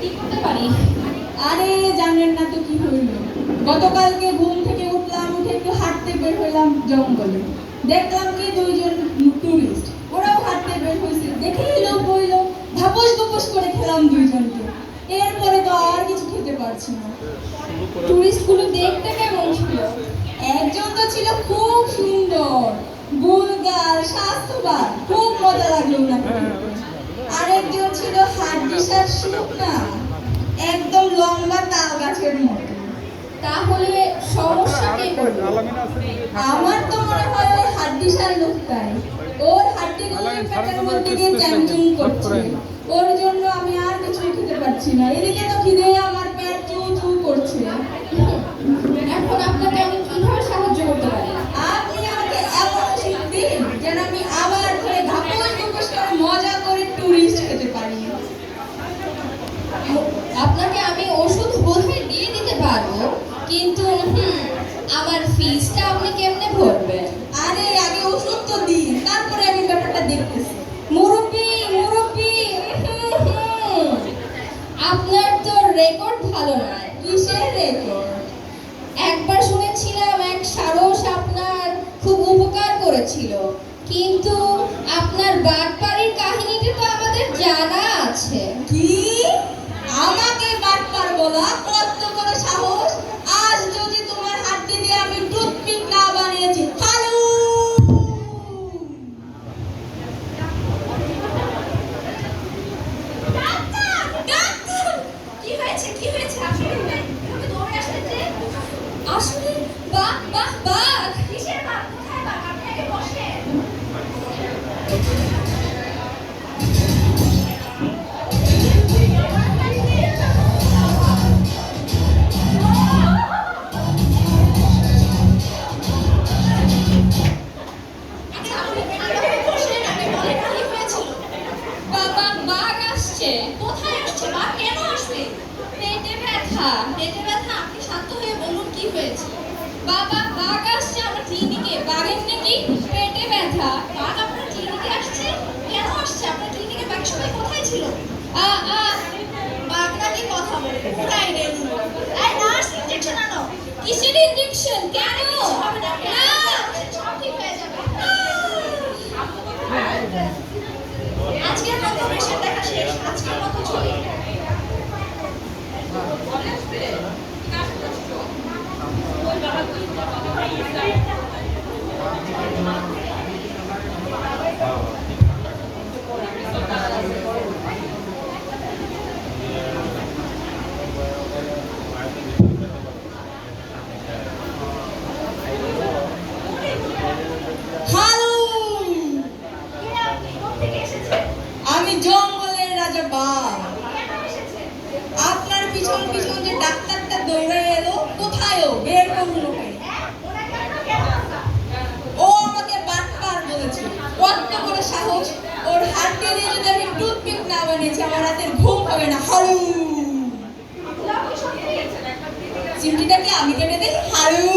কি করতে পারি? আরে জানেন না তো কি হইল, গতকালকে ঘুম থেকে উঠলাম, উঠে একটু হাঁটতে বের হইলাম জঙ্গলে। দেখলাম কি দুইজন টুরিস্ট, ওরাও হাঁটতে বের হয়েছে, দেখেই লোক হইল, ধাপস ধুপস করে খেলাম দুইজনকে। এরপরে তো আর কিছু খেতে পারছি না। টুরিস্ট গুলো দেখতে কেমন ছিল? একজন তো ছিল খুব সুন্দর, গুলগাল স্বাস্থ্যবান, খুব মজা লাগলো ওনাকে দেখতে। আরেকজন ছিল হাড্ডিসার শুকনা, একদম লম্বা তাল গাছের মতো। তাহলে সমস্যা কি হলো? আমার তো মনে হয় ওই হাড্ডিসার লোকটাই, ওর হাড্ডিগুলো পেটের মধ্যে গিয়ে চ্যাংচুং করছে। ওর জন্য আমি আর কিছুই খেতে পারছি না, এদিকে তো খিদে আমার পেট চু চু করছে। এখন আপনাকে আমি কিভাবে সাহায্য করতে পারি? আপনি আমাকে এমন ওষুধ দিন যেন আমি আবার ঘরে ধাপস ধুপস করে মজা করে টুরিস্ট খেতে পারি। আপনাকে আমি ওষুধ বোধহয় দিয়ে দিতে পারবো, কিন্তু আমার ফিসটা আপনি কেমনে ভরবেন? আরে আগে ওষুধ তো দিন, তারপরে আমি ব্যাপারটা দেখতেছি। মুরব্বি মুরব্বি, আপনার তো রেকর্ড ভালো নয়। কিসের রেকর্ড? একবার শুনেছিলাম এক সারস আপনার খুব উপকার করেছিল, কিন্তু আপনার বাটপাড়ির কাহিনীটা তো আমাদের জানা আছে। কি? আমাকে বাটপার বলা? কত বড় সাহস! আজ যদি তোমার হাড্ডি দিয়ে আমি টুথপিক না বানিয়েছি, হালু! Doctor, doctor! কি হয়েছে, কি হয়েছে? আসলে এভাবে দৌড়ে আসলে যে? আসলে বাঘ, বাঘ, বাঘ! কিসের বাঘ? কোথায় বাঘ? আপনি আগে বসেন। আচ্ছা, আপনি আগে বসেন, আগে বলেন কি হয়েছিল? বাবা, বাঘ আসছে। কোথায় আসছে বাঘ? কেন আসবে? পেটে ব্যথা, পেটে ব্যথা। আপনি শান্ত হয়ে বলুন কি হয়েছে। বাবা, বাঘ আসছে আমার ক্লিনিকে। বাঘের নাকি পেটে ব্যথা। বাঘ আপনার ক্লিনিকে আসছে? কেন আসছে? আপনার ক্লিনিকে বাকি সবাই কোথায় ছিল? আ আ বাঘ নাকি কথা বলে? কোথায় রে? এই নার্স, ইনজেকশন আনো। কিসের ইনজেকশন? কেন হবে না? না, সব ঠিক হয়ে যাবে। আজকের মতো পেশেন্ট দেখা শেষ। আজকের মতো চলি। হালু! আমি জঙ্গলের রাজা বাঘ। আপনার পিছন পিছন যে ডাক্তারটা দৌড়ে এলো, কোথায় ও? বের করুন ওকে। ও আমাকে বাটপার বলেছে। কত বড় সাহস! ওর হাড্ডি দিয়ে যদি আমি টুথপিক না বানিয়েছি, আমার রাতের ঘুম হবে না। হালু! চিমটিটা কি আমি কেটে দিই? হালু!